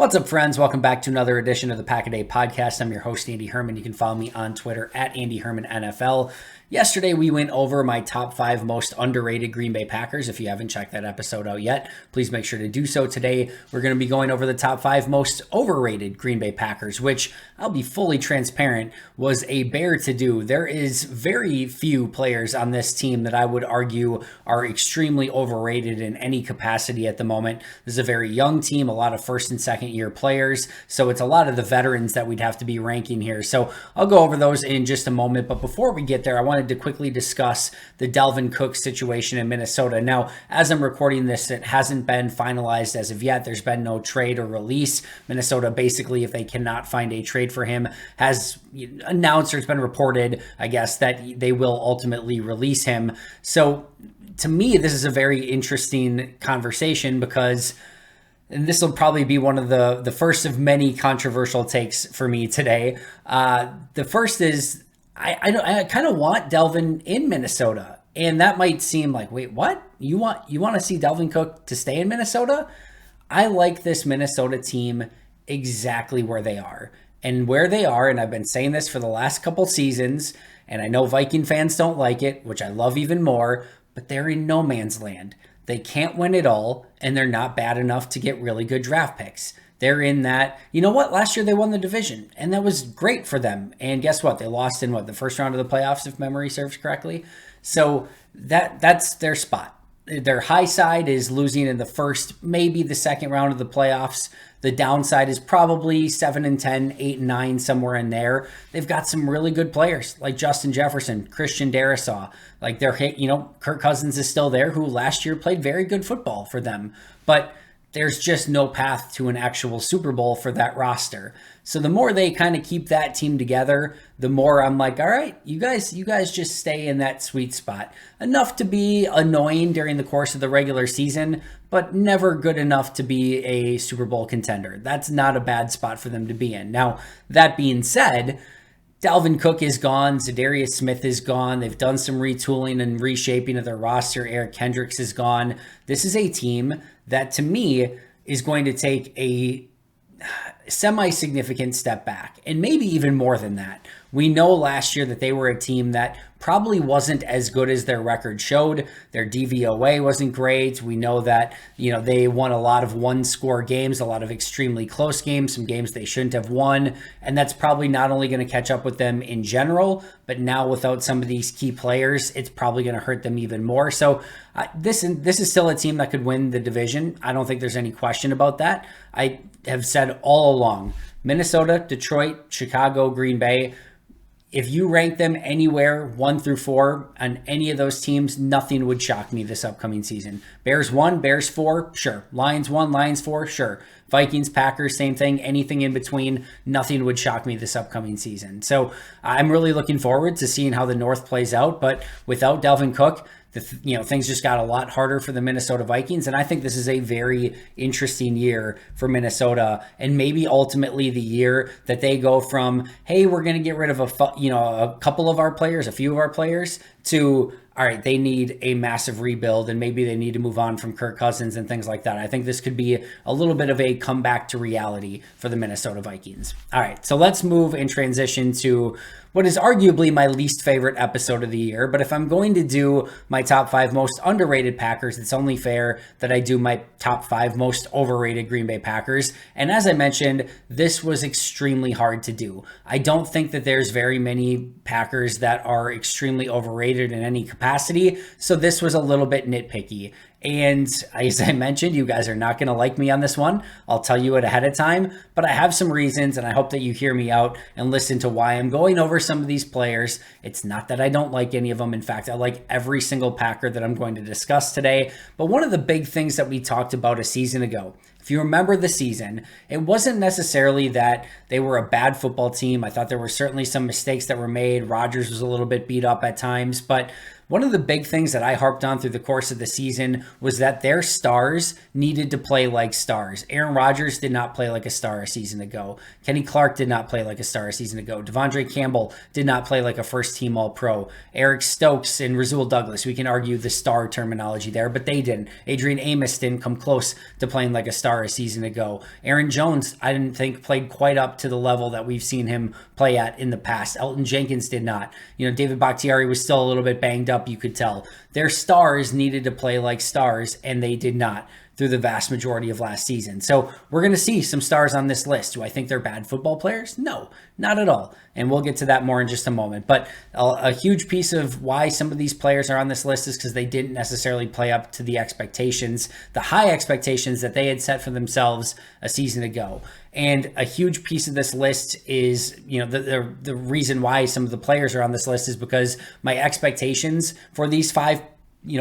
What's up, friends? Welcome back to another edition of the Pack a Day podcast. I'm your host, Andy Herman. You can follow me on Twitter at Andy Herman NFL. Yesterday, we went over my top 5 most underrated Green Bay Packers. If you haven't checked that episode out yet, please make sure to do so. Today, we're going to be going over the top 5 most overrated Green Bay Packers, which I'll be fully transparent was a bear to do. There is very few players on this team that I would argue are extremely overrated in any capacity at the moment. This is a very young team, a lot of first and second year players. So it's a lot of the veterans that we'd have to be ranking here. So I'll go over those in just a moment. But before we get there, I wanted to quickly discuss the Dalvin Cook situation in Minnesota. Now, as I'm recording this, it hasn't been finalized as of yet. There's been no trade or release. Minnesota basically, if they cannot find a trade for him, has announced, or it's been reported, I guess, that they will ultimately release him. So to me, this is a very interesting conversation because, and this will probably be one of the first of many controversial takes for me today. The first is I kind of want Dalvin in Minnesota, and that might seem like, wait, what? You want to see Dalvin Cook to stay in Minnesota? I like this Minnesota team exactly where they are. And where they are, and I've been saying this for the last couple seasons, and I know Viking fans don't like it, which I love even more, but they're in no man's land. They can't win it all, and they're not bad enough to get really good draft picks. They're in that, you know what, last year they won the division, and that was great for them. And guess what? They lost in the first round of the playoffs, if memory serves correctly. So that's their spot. Their high side is losing in the first, maybe the second round of the playoffs. The downside is probably 7-10, 8-9, somewhere in there. They've got some really good players like Justin Jefferson, Christian Darrisaw. Like Kirk Cousins is still there, who last year played very good football for them. But there's just no path to an actual Super Bowl for that roster. So the more they kind of keep that team together, the more I'm like, all right, you guys just stay in that sweet spot. Enough to be annoying during the course of the regular season, but never good enough to be a Super Bowl contender. That's not a bad spot for them to be in. Now, that being said, Dalvin Cook is gone. Zadarius Smith is gone. They've done some retooling and reshaping of their roster. Eric Kendricks is gone. This is a team that, to me, is going to take a semi-significant step back, and maybe even more than that. We know last year that they were a team that probably wasn't as good as their record showed. Their DVOA wasn't great. We know that, they won a lot of one-score games, a lot of extremely close games, some games they shouldn't have won, and that's probably not only going to catch up with them in general, but now without some of these key players, it's probably going to hurt them even more. So this is still a team that could win the division. I don't think there's any question about that. I have said all along, Minnesota, Detroit, Chicago, Green Bay, if you rank them anywhere 1 through 4 on any of those teams, nothing would shock me this upcoming season. Bears 1, Bears 4, sure. Lions 1, Lions 4, sure. Vikings, Packers, same thing. Anything in between, nothing would shock me this upcoming season. So I'm really looking forward to seeing how the North plays out. But without Dalvin Cook, things just got a lot harder for the Minnesota Vikings, and I think this is a very interesting year for Minnesota, and maybe ultimately the year that they go from, hey, we're going to get rid of a couple of our players, a few of our players, to, all right, they need a massive rebuild, and maybe they need to move on from Kirk Cousins and things like that. I think this could be a little bit of a comeback to reality for the Minnesota Vikings. All right, so let's move and transition to what is arguably my least favorite episode of the year. But if I'm going to do my top 5 most underrated Packers, it's only fair that I do my top 5 most overrated Green Bay Packers. And as I mentioned, this was extremely hard to do. I don't think that there's very many Packers that are extremely overrated in any capacity. So this was a little bit nitpicky. And as I mentioned, you guys are not going to like me on this one. I'll tell you it ahead of time, but I have some reasons, and I hope that you hear me out and listen to why I'm going over some of these players. It's not that I don't like any of them. In fact, I like every single Packer that I'm going to discuss today. But one of the big things that we talked about a season ago, if you remember the season, it wasn't necessarily that they were a bad football team. I thought there were certainly some mistakes that were made. Rodgers was a little bit beat up at times, but one of the big things that I harped on through the course of the season was that their stars needed to play like stars. Aaron Rodgers did not play like a star a season ago. Kenny Clark did not play like a star a season ago. Devondre Campbell did not play like a first-team All-Pro. Eric Stokes and Rasul Douglas, we can argue the star terminology there, but they didn't. Adrian Amos didn't come close to playing like a star a season ago. Aaron Jones, I didn't think played quite up to the level that we've seen him play at in the past. Elton Jenkins did not. David Bakhtiari was still a little bit banged up, you could tell. Their stars needed to play like stars, and they did not through the vast majority of last season. So we're going to see some stars on this list. Do I think they're bad football players? No, not at all. And we'll get to that more in just a moment. But a huge piece of why some of these players are on this list is because they didn't necessarily play up to the expectations, the high expectations that they had set for themselves a season ago. And a huge piece of this list is, the reason why some of the players are on this list is because my expectations for these five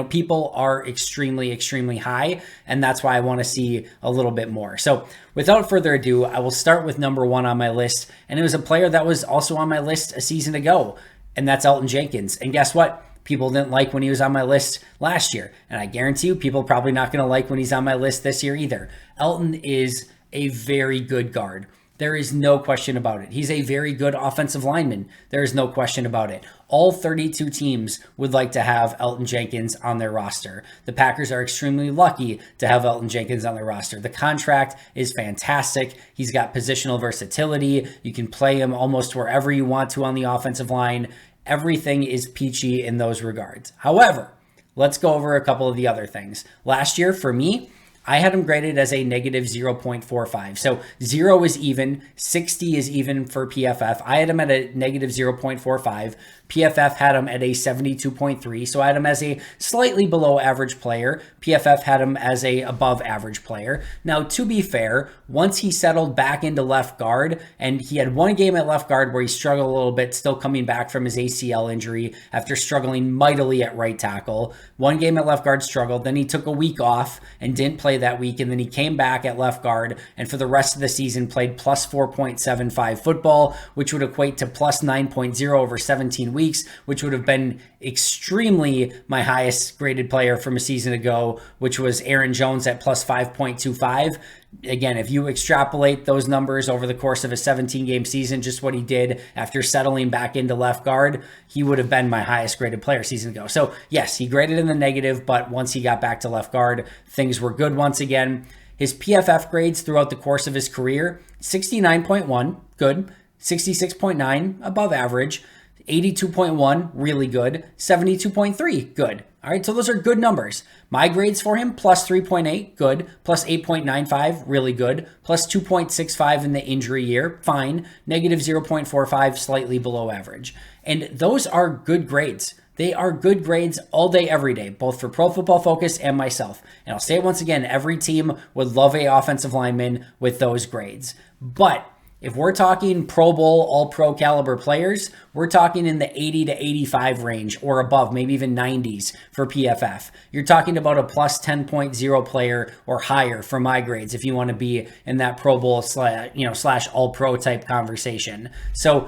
people are extremely, extremely high. And that's why I want to see a little bit more. So without further ado, I will start with number one on my list. And it was a player that was also on my list a season ago. And that's Elton Jenkins. And guess what? People didn't like when he was on my list last year. And I guarantee you, people are probably not going to like when he's on my list this year either. Elton is a very good guard. There is no question about it. He's a very good offensive lineman. There is no question about it. All 32 teams would like to have Elton Jenkins on their roster. The Packers are extremely lucky to have Elton Jenkins on their roster. The contract is fantastic. He's got positional versatility. You can play him almost wherever you want to on the offensive line. Everything is peachy in those regards. However, let's go over a couple of the other things. Last year, for me, I had him graded as a negative 0.45. So 0 is even, 60 is even for PFF. I had him at a negative 0.45. PFF had him at a 72.3. So I had him as a slightly below average player. PFF had him as a above average player. Now, to be fair, once he settled back into left guard, and he had one game at left guard where he struggled a little bit, still coming back from his ACL injury after struggling mightily at right tackle. One game at left guard struggled. Then he took a week off and didn't play that week. And then he came back at left guard and for the rest of the season played plus 4.75 football, which would equate to plus 9.0 over 17 weeks, which would have been extremely my highest graded player from a season ago, which was Aaron Jones at plus 5.25. Again, if you extrapolate those numbers over the course of a 17-game season, just what he did after settling back into left guard, he would have been my highest graded player a season ago. So yes, he graded in the negative, but once he got back to left guard, things were good once again. His PFF grades throughout the course of his career, 69.1, good, 66.9, above average, 82.1, really good, 72.3, good. All right, so those are good numbers. My grades for him, plus 3.8, good, plus 8.95, really good, plus 2.65 in the injury year, fine, negative 0.45, slightly below average. And those are good grades. They are good grades all day, every day, both for Pro Football Focus and myself. And I'll say it once again, every team would love a offensive lineman with those grades. But if we're talking Pro Bowl, all-pro caliber players, we're talking in the 80 to 85 range or above, maybe even 90s for PFF. You're talking about a plus 10.0 player or higher for my grades if you want to be in that Pro Bowl slash all-pro type conversation. So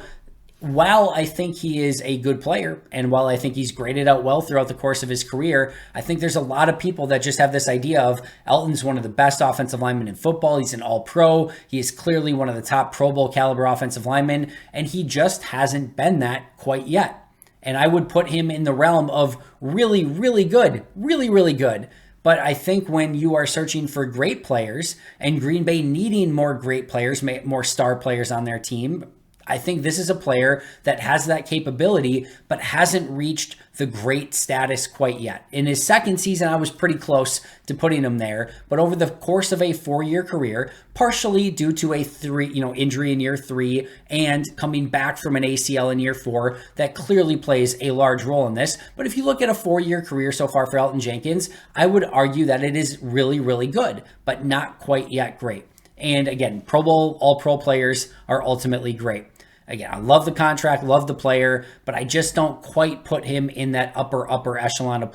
while I think he is a good player and while I think he's graded out well throughout the course of his career, I think there's a lot of people that just have this idea of Elton's one of the best offensive linemen in football. He's an all-pro. He is clearly one of the top Pro Bowl caliber offensive linemen, and he just hasn't been that quite yet. And I would put him in the realm of really, really good, really, really good. But I think when you are searching for great players and Green Bay needing more great players, more star players on their team, I think this is a player that has that capability, but hasn't reached the great status quite yet. In his second season, I was pretty close to putting him there, but over the course of a 4-year career, partially due to a injury in year 3 and coming back from an ACL in year 4, that clearly plays a large role in this. But if you look at a 4-year career so far for Elton Jenkins, I would argue that it is really, really good, but not quite yet great. And again, Pro Bowl, all-pro players are ultimately great. Again, I love the contract, love the player, but I just don't quite put him in that upper echelon of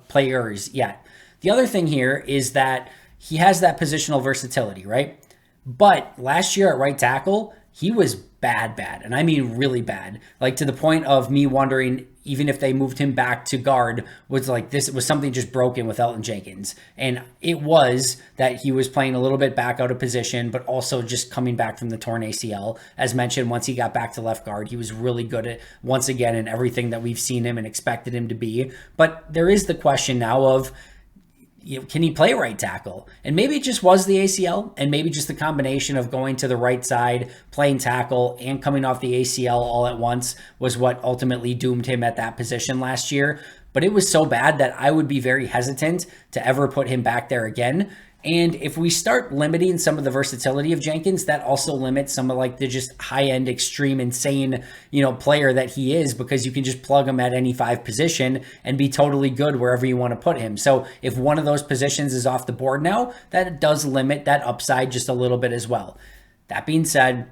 players yet. The other thing here is that he has that positional versatility, right? But last year at right tackle, he was bad, and I mean really bad. Like to the point of me wondering, even if they moved him back to guard, was like this was something just broken with Elton Jenkins. And it was that he was playing a little bit back out of position, but also just coming back from the torn ACL. As mentioned, once he got back to left guard, he was really good at, once again, in everything that we've seen him and expected him to be. But there is the question now of, can he play right tackle? And maybe it just was the ACL, and maybe just the combination of going to the right side, playing tackle, and coming off the ACL all at once was what ultimately doomed him at that position last year. But it was so bad that I would be very hesitant to ever put him back there again. And if we start limiting some of the versatility of Jenkins, that also limits some of like the just high-end, extreme, insane, player that he is, because you can just plug him at any 5 position and be totally good wherever you want to put him. So if one of those positions is off the board now, that does limit that upside just a little bit as well. That being said,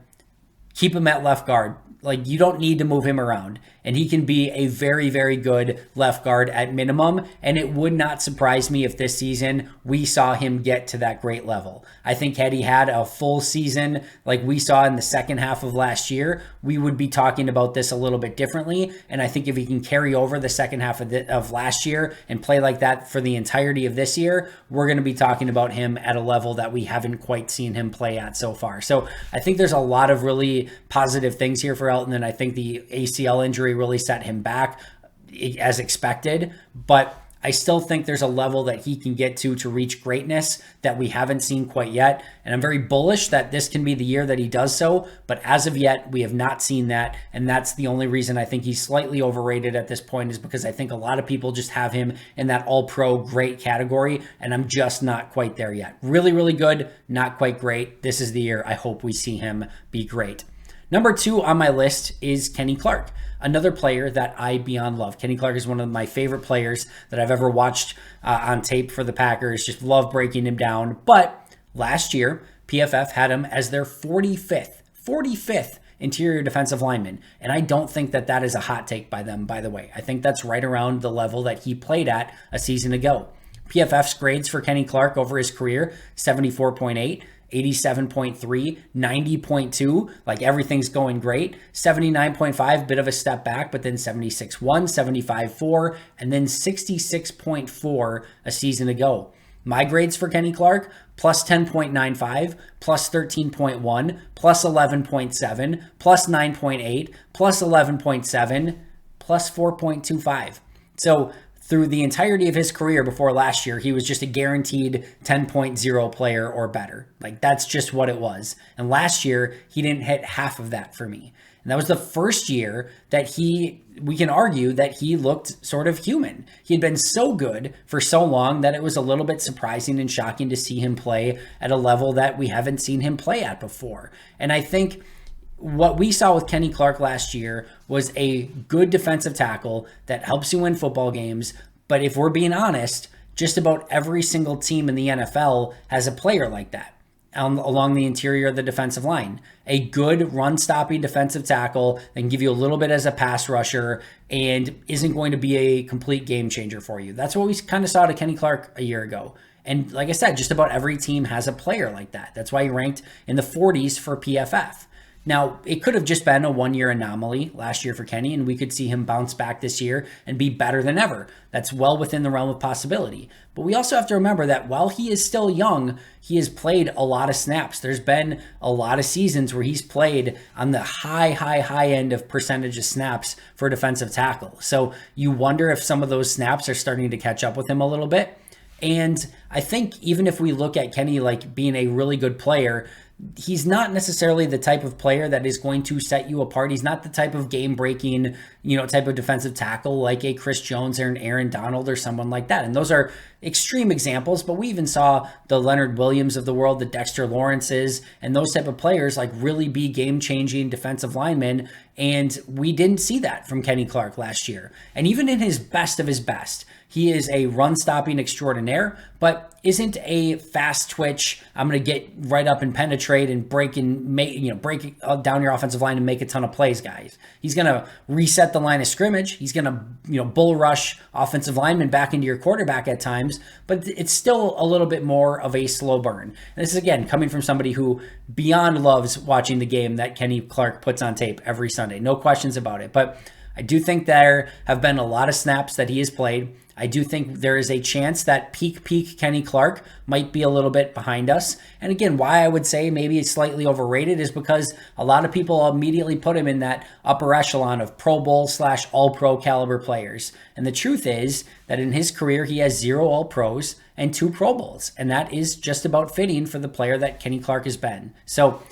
keep him at left guard. Like, you don't need to move him around, and he can be a very, very good left guard at minimum. And it would not surprise me if this season we saw him get to that great level. I think had he had a full season like we saw in the second half of last year, we would be talking about this a little bit differently. And I think if he can carry over the second half of last year and play like that for the entirety of this year, we're going to be talking about him at a level that we haven't quite seen him play at so far. So I think there's a lot of really positive things here for Elton, and I think the ACL injury really set him back as expected, but I still think there's a level that he can get to reach greatness that we haven't seen quite yet. And I'm very bullish that this can be the year that he does so. But as of yet, we have not seen that. And that's the only reason I think he's slightly overrated at this point, is because I think a lot of people just have him in that all-pro great category. And I'm just not quite there yet. Really, really good, not quite great. This is the year I hope we see him be great. Number 2 on my list is Kenny Clark, another player that I beyond love. Kenny Clark is one of my favorite players that I've ever watched on tape for the Packers. Just love breaking him down. But last year, PFF had him as their 45th interior defensive lineman. And I don't think that that is a hot take by them, by the way. I think that's right around the level that he played at a season ago. PFF's grades for Kenny Clark over his career, 74.8. 87.3, 90.2, like everything's going great. 79.5, bit of a step back, but then 76.1, 75.4, and then 66.4 a season ago. My grades for Kenny Clark, plus 10.95, plus 13.1, plus 11.7, plus 9.8, plus 11.7, plus 4.25. So through the entirety of his career before last year, he was just a guaranteed 10.0 player or better. Like, that's just what it was. And last year, he didn't hit half of that for me. And that was the first year that we can argue that he looked sort of human. He had been so good for so long that it was a little bit surprising and shocking to see him play at a level that we haven't seen him play at before. And I think what we saw with Kenny Clark last year was a good defensive tackle that helps you win football games. But if we're being honest, just about every single team in the NFL has a player like that along the interior of the defensive line. A good run-stopping defensive tackle that can give you a little bit as a pass rusher and isn't going to be a complete game changer for you. That's what we kind of saw to Kenny Clark a year ago. And like I said, just about every team has a player like that. That's why he ranked in the 40s for PFF. Now, it could have just been a one-year anomaly last year for Kenny, and we could see him bounce back this year and be better than ever. That's well within the realm of possibility. But we also have to remember that while he is still young, he has played a lot of snaps. There's been a lot of seasons where he's played on the high end of percentage of snaps for a defensive tackle. So you wonder if some of those snaps are starting to catch up with him a little bit. And I think even if we look at Kenny like being a really good player, he's not necessarily the type of player that is going to set you apart. He's not the type of game-breaking, type of defensive tackle like a Chris Jones or an Aaron Donald or someone like that. And those are extreme examples, but we even saw the Leonard Williams of the world, the Dexter Lawrences, and those type of players like really be game-changing defensive linemen. And we didn't see that from Kenny Clark last year. And even in his best of his best, he is a run-stopping extraordinaire, but isn't a fast twitch, I'm going to get right up and penetrate and break down your offensive line and make a ton of plays, guys. He's going to reset the line of scrimmage. He's going to, bull rush offensive linemen back into your quarterback at times, but it's still a little bit more of a slow burn. And this is, again, coming from somebody who beyond loves watching the game that Kenny Clark puts on tape every Sunday. No questions about it. But I do think there have been a lot of snaps that he has played. I do think there is a chance that peak Kenny Clark might be a little bit behind us. And again, why I would say maybe it's slightly overrated is because a lot of people immediately put him in that upper echelon of Pro Bowl / All-Pro caliber players. And the truth is that in his career, he has 0 All-Pros and 2 Pro Bowls. And that is just about fitting for the player that Kenny Clark has been. So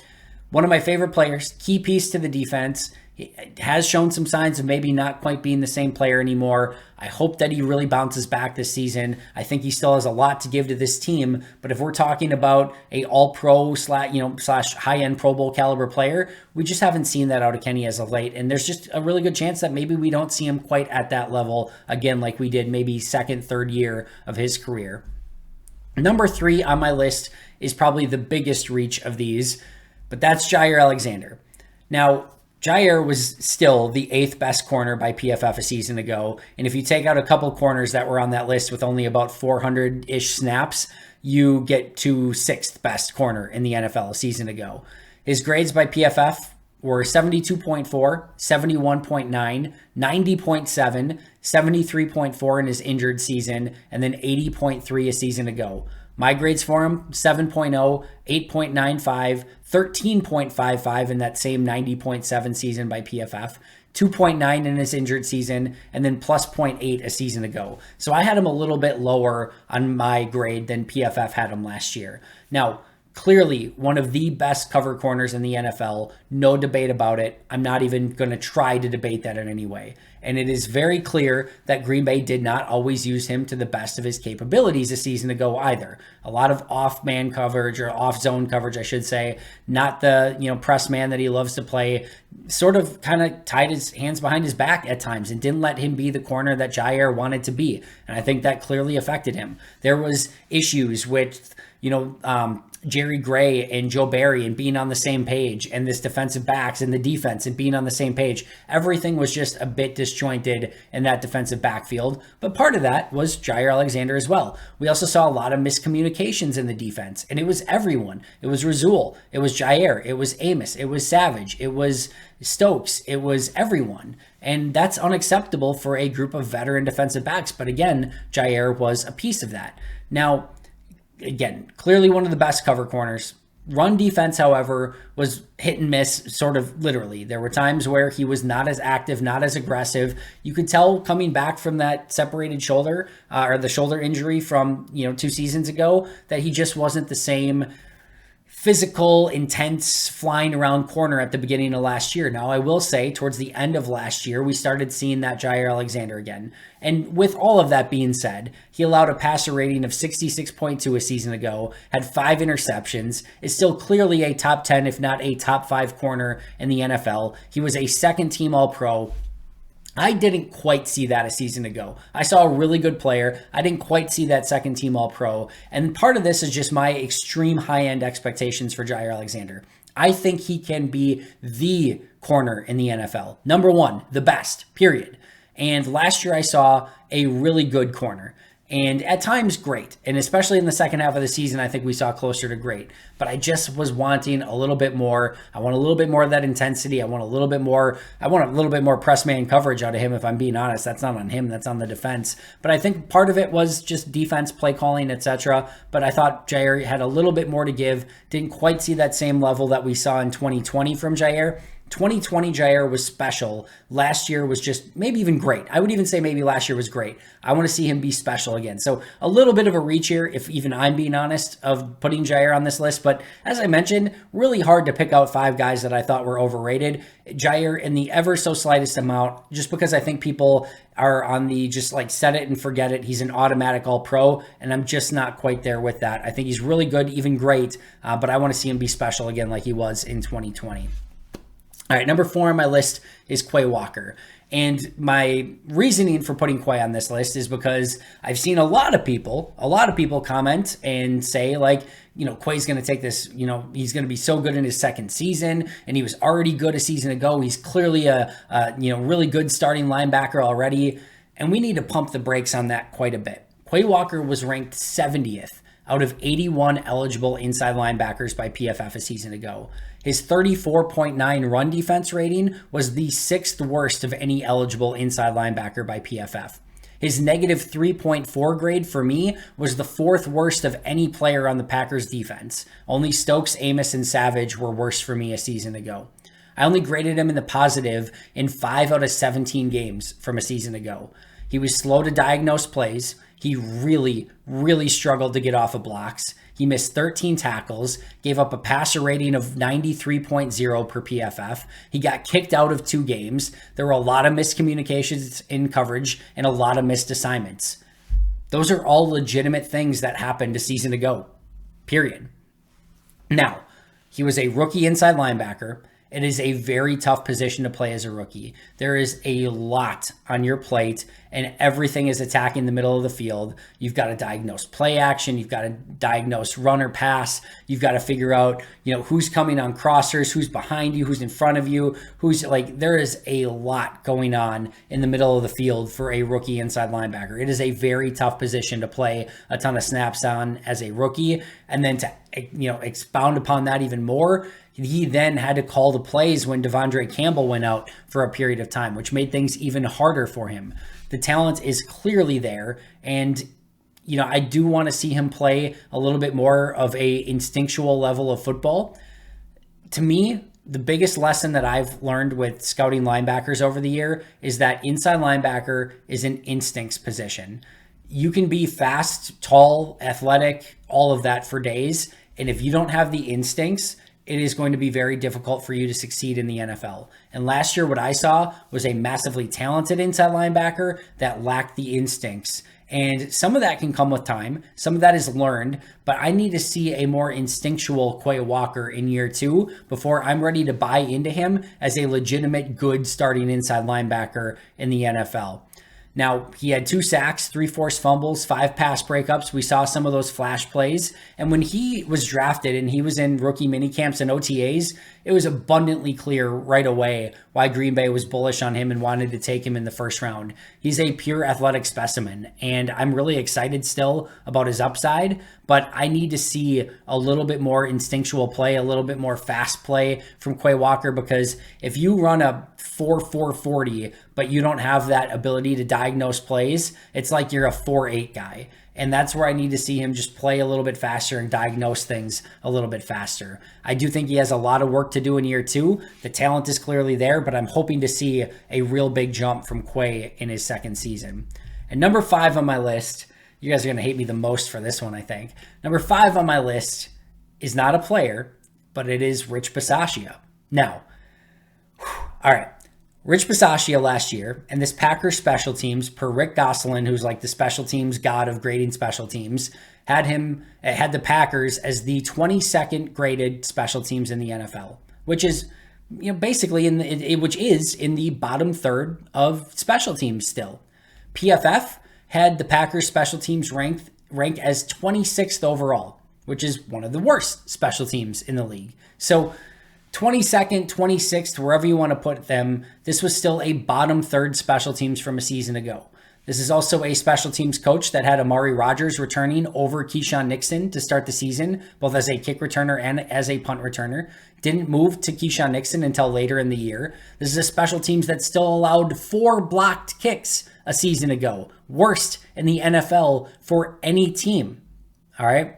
one of my favorite players, key piece to the defense. He has shown some signs of maybe not quite being the same player anymore. I hope that he really bounces back this season. I think he still has a lot to give to this team. But if we're talking about a All-Pro / high-end Pro Bowl caliber player, we just haven't seen that out of Kenny as of late. And there's just a really good chance that maybe we don't see him quite at that level again, like we did maybe second, third year of his career. Number 3 on my list is probably the biggest reach of these, but that's Jaire Alexander. Now, Jaire was still the 8th best corner by PFF a season ago. And if you take out a couple corners that were on that list with only about 400-ish snaps, you get to 6th best corner in the NFL a season ago. His grades by PFF were 72.4, 71.9, 90.7, 73.4 in his injured season, and then 80.3 a season ago. My grades for him, 7.0, 8.95, 13.55 in that same 90.7 season by PFF, 2.9 in his injured season, and then plus 0.8 a season ago. So I had him a little bit lower on my grade than PFF had him last year. Now, clearly one of the best cover corners in the NFL, no debate about it. I'm not even going to try to debate that in any way. And it is very clear that Green Bay did not always use him to the best of his capabilities a season ago either. A lot of off-man coverage or off-zone coverage, I should say, not the press man that he loves to play, sort of kind of tied his hands behind his back at times and didn't let him be the corner that Jaire wanted to be. And I think that clearly affected him. There was issues with, Jerry Gray and Joe Barry and being on the same page, and this defensive backs and the defense and being on the same page. Everything was just a bit disjointed in that defensive backfield. But part of that was Jaire Alexander as well. We also saw a lot of miscommunications in the defense, and it was everyone. It was Rasul, it was Jaire, it was Amos, it was Savage, it was Stokes, it was everyone. And that's unacceptable for a group of veteran defensive backs. But again, Jaire was a piece of that. Now, again, clearly one of the best cover corners. Run defense, however, was hit and miss, sort of literally. There were times where he was not as active, not as aggressive. You could tell coming back from that separated shoulder or the shoulder injury from 2 seasons ago that he just wasn't the same physical, intense, flying around corner at the beginning of last year. Now, I will say towards the end of last year, we started seeing that Jaire Alexander again. And with all of that being said, he allowed a passer rating of 66.2 a season ago, had 5 interceptions, is still clearly a top 10, if not a top 5 corner in the NFL. He was a second-team All-Pro. I didn't quite see that a season ago. I saw a really good player. I didn't quite see that second team All-Pro. And part of this is just my extreme high-end expectations for Jaire Alexander. I think he can be the corner in the NFL. Number 1, the best, period. And last year I saw a really good corner. And at times, great. And especially in the second half of the season, I think we saw closer to great. But I just was wanting a little bit more. I want a little bit more of that intensity. I want a little bit more press man coverage out of him, if I'm being honest. That's not on him. That's on the defense. But I think part of it was just defense, play calling, etc. But I thought Jaire had a little bit more to give. Didn't quite see that same level that we saw in 2020 from Jaire. 2020 Jaire was special. Last year was just maybe even great. I would even say maybe last year was great. I want to see him be special again. So a little bit of a reach here, if even I'm being honest, of putting Jaire on this list. But as I mentioned, really hard to pick out 5 guys that I thought were overrated. Jaire in the ever so slightest amount, just because I think people are on the just like set it and forget it. He's an automatic All-Pro, and I'm just not quite there with that. I think he's really good, even great, but I want to see him be special again like he was in 2020. All right, number 4 on my list is Quay Walker. And my reasoning for putting Quay on this list is because I've seen a lot of people comment and say Quay's going to take this, he's going to be so good in his second season, and he was already good a season ago. He's clearly a really good starting linebacker already, and we need to pump the brakes on that quite a bit. Quay Walker was ranked 70th out of 81 eligible inside linebackers by PFF a season ago. His 34.9 run defense rating was the 6th worst of any eligible inside linebacker by PFF. His negative 3.4 grade for me was the 4th worst of any player on the Packers defense. Only Stokes, Amos, and Savage were worse for me a season ago. I only graded him in the positive in 5 out of 17 games from a season ago. He was slow to diagnose plays. He really struggled to get off of blocks. He missed 13 tackles, gave up a passer rating of 93.0 per PFF. He got kicked out of 2 games. There were a lot of miscommunications in coverage and a lot of missed assignments. Those are all legitimate things that happened a season ago, period. Now, he was a rookie inside linebacker. It is a very tough position to play as a rookie. There is a lot on your plate, and everything is attacking the middle of the field. You've got to diagnose play action. You've got to diagnose run or pass. You've got to figure out, who's coming on crossers, who's behind you, who's in front of you, there is a lot going on in the middle of the field for a rookie inside linebacker. It is a very tough position to play a ton of snaps on as a rookie. And then to, expound upon that even more, he then had to call the plays when Devondre Campbell went out for a period of time, which made things even harder for him. The talent is clearly there, and I do want to see him play a little bit more of a instinctual level of football. To me, the biggest lesson that I've learned with scouting linebackers over the year is that inside linebacker is an instincts position. You can be fast, tall, athletic, all of that for days, and if you don't have the instincts, it is going to be very difficult for you to succeed in the NFL. And last year, what I saw was a massively talented inside linebacker that lacked the instincts. And some of that can come with time. Some of that is learned, but I need to see a more instinctual Quay Walker in year 2 before I'm ready to buy into him as a legitimate good starting inside linebacker in the NFL. Now, he had 2 sacks, 3 forced fumbles, 5 pass breakups. We saw some of those flash plays. And when he was drafted and he was in rookie minicamps and OTAs, it was abundantly clear right away why Green Bay was bullish on him and wanted to take him in the first round. He's a pure athletic specimen, and I'm really excited still about his upside, but I need to see a little bit more instinctual play, a little bit more fast play from Quay Walker, because if you run a 4.40, but you don't have that ability to diagnose plays, it's like you're a 4.8 guy. And that's where I need to see him just play a little bit faster and diagnose things a little bit faster. I do think he has a lot of work to do in year 2. The talent is clearly there, but I'm hoping to see a real big jump from Quay in his second season. And number 5 on my list, you guys are going to hate me the most for this one, I think. Number 5 on my list is not a player, but it is Rich Bisaccia. Now, all right. Rich Bisaccia last year, and this Packers special teams, per Rick Gosselin, who's like the special teams god of grading special teams, had the Packers as the 22nd graded special teams in the NFL, which is basically in the bottom third of special teams still. PFF had the Packers special teams ranked as 26th overall, which is one of the worst special teams in the league. So 22nd, 26th, wherever you want to put them, this was still a bottom third special teams from a season ago. This is also a special teams coach that had Amari Rodgers returning over Keyshawn Nixon to start the season, both as a kick returner and as a punt returner. Didn't move to Keyshawn Nixon until later in the year. This is a special teams that still allowed 4 blocked kicks a season ago. Worst in the NFL for any team. All right.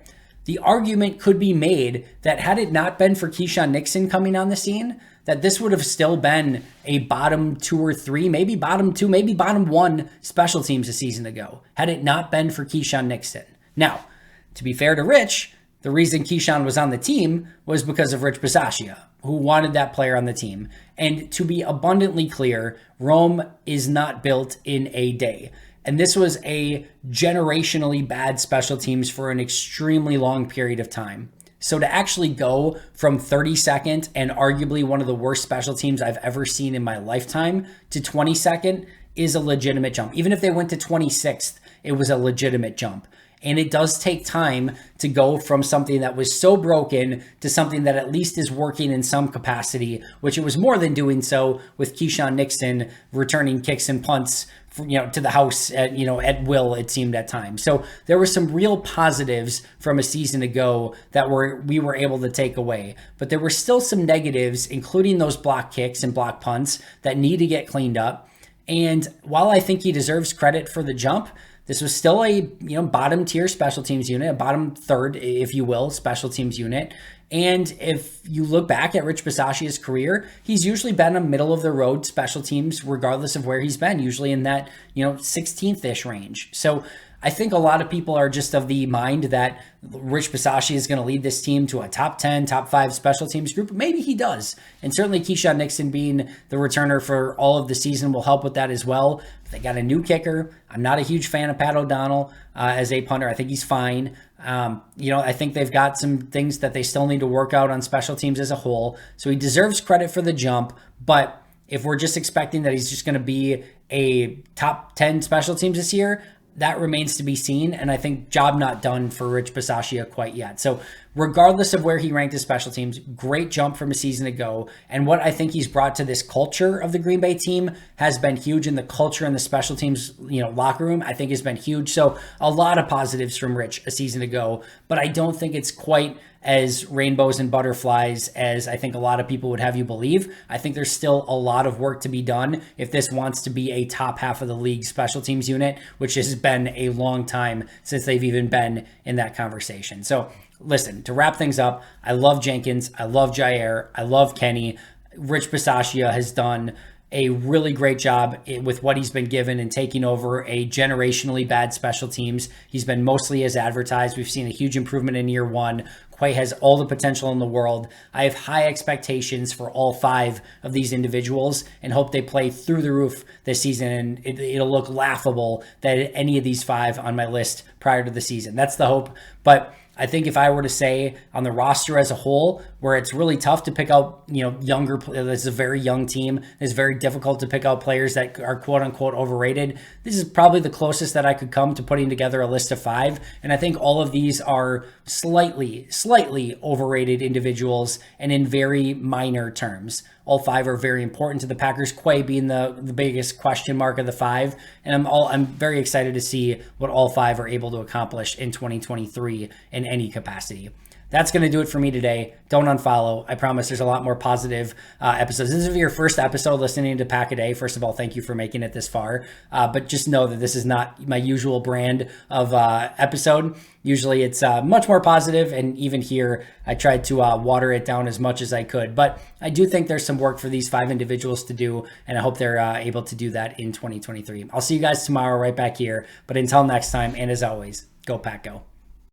The argument could be made that had it not been for Keyshawn Nixon coming on the scene, that this would have still been a bottom 2 or 3, maybe bottom 2, maybe bottom 1 special teams a season ago, had it not been for Keyshawn Nixon. Now, to be fair to Rich, the reason Keyshawn was on the team was because of Rich Bisaccia, who wanted that player on the team. And to be abundantly clear, Rome is not built in a day. And this was a generationally bad special teams for an extremely long period of time. So to actually go from 32nd and arguably one of the worst special teams I've ever seen in my lifetime to 22nd is a legitimate jump. Even if they went to 26th, it was a legitimate jump. And it does take time to go from something that was so broken to something that at least is working in some capacity, which it was more than doing so with Keyshawn Nixon returning kicks and punts to the house at will, it seemed at times. So there were some real positives from a season ago that we were able to take away, but there were still some negatives, including those block kicks and block punts that need to get cleaned up. And while I think he deserves credit for the jump, this was still a bottom tier special teams unit, a bottom third, if you will, special teams unit. And if you look back at Rich Bisaccia's career, he's usually been a middle of the road special teams, regardless of where he's been, usually in that 16th-ish range. So I think a lot of people are just of the mind that Rich Bisaccia is going to lead this team to a top 10, top 5 special teams group. Maybe he does. And certainly Keyshawn Nixon being the returner for all of the season will help with that as well. They got a new kicker. I'm not a huge fan of Pat O'Donnell as a punter. I think he's fine. I think they've got some things that they still need to work out on special teams as a whole. So he deserves credit for the jump. But if we're just expecting that he's just going to be a top 10 special teams this year, that remains to be seen, and I think job not done for Rich Bisaccia quite yet. So regardless of where he ranked his special teams, great jump from a season ago, and what I think he's brought to this culture of the Green Bay team has been huge, and the culture in the special teams locker room I think has been huge. So a lot of positives from Rich a season ago, but I don't think it's quite as rainbows and butterflies as I think a lot of people would have you believe. I think there's still a lot of work to be done if this wants to be a top half of the league special teams unit, which has been a long time since they've even been in that conversation. So listen, to wrap things up, I love Jenkins, I love Jaire, I love Kenny. Rich Bisaccia has done a really great job with what he's been given and taking over a generationally bad special teams. He's been mostly as advertised. We've seen a huge improvement in year one. Quay has all the potential in the world. I have high expectations for all 5 of these individuals and hope they play through the roof this season. And it'll look laughable that any of these 5 on my list prior to the season. That's the hope. But I think if I were to say on the roster as a whole, where it's really tough to pick out, younger, this is a very young team. It's very difficult to pick out players that are quote unquote overrated. This is probably the closest that I could come to putting together a list of 5. And I think all of these are slightly overrated individuals and in very minor terms. All 5 are very important to the Packers, Quay being the biggest question mark of the 5. And I'm very excited to see what all 5 are able to accomplish in 2023 in any capacity. That's going to do it for me today. Don't unfollow. I promise there's a lot more positive episodes. This is your first episode listening to Pack-A-Day. First of all, thank you for making it this far. But just know that this is not my usual brand of episode. Usually it's much more positive, and even here, I tried to water it down as much as I could. But I do think there's some work for these 5 individuals to do, and I hope they're able to do that in 2023. I'll see you guys tomorrow right back here. But until next time, and as always, go Pack Go.